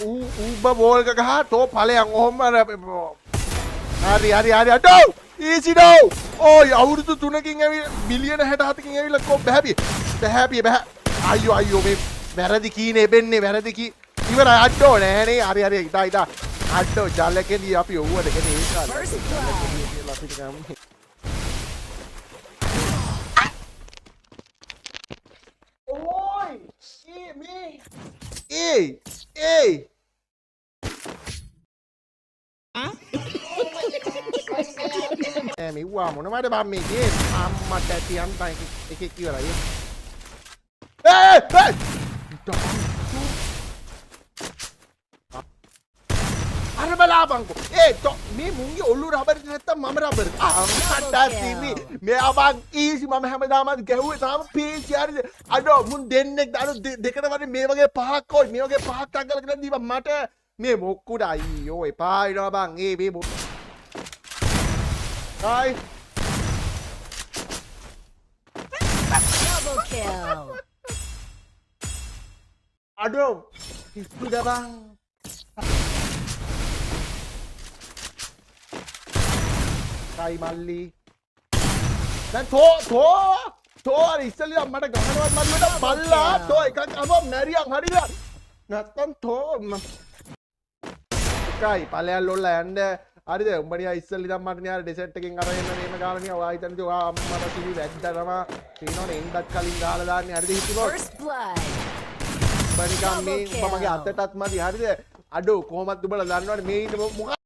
ඌබ ball එක ගහ තෝ ඵලයන් ඔහොම හරි අඩෝ ඊසි ඩෝ ඕයි අවුරුදු 3කින් ඇවිල්ලා බිලියන 67කින් ඇවිල්ලා කො බෑ අයියෝ මේ වැරදි කීනේ එබෙන්නේ වැරදි කී ඉවරයි අඩෝ නෑනේ හරි ඉදා අඩෝ ජලකෙදී අපි ඔව්වට ගෙනේ ඒ කාලේ අපිට ගමු ඕයි මේ ඒ මෙව්වා මොනවද බම් මේකේ අම්මට ඇති අන්තයි එකෙක් ඉවරයි අර බලාපන්කෝ මේ මුංගේ ඔල්ලු රබර් නැත්තම් මම රබර් අම්මට තිමි මෙයා බං ඊසි මම හැමදාම ගැහුවේ තාම පීචි හරිද අඩෝ මුන් දෙන්නෙක් දාන දෙකට වගේ මේ වගේ පහක් කොයි මේ වගේ පහක් අගල කියලා දීපන් මට මේ මොක්කුඩ අයියෝ එපා ඉනවා බං මේ Hi. Double kill. Aduh, sudah bang. Kai Malli. Dan to hari istilah mana gahawan Malli dah balla to ikan apa meriang hari dah. Nathan to. Kai palean lola ande. හරිද උඹනියා ඉස්සෙල්ලා ඉඳන් මට න්යාර ඩෙසර්ට් එකෙන් අරගෙන මේම ගාලා නියා ඔයා හිතන්නේ ඔයා අම්මට කිවි වැද්දා තමයි තේනවනේ එන්නත් කලින් ගාලා දාන්නේ හරිද හිතුනොත් බනිකම් මේ උඹ මගේ අතටත් මදි හරිද අඩෝ කොහොමද උඹලා දන්නවනේ මේ ඉන්න මොකක්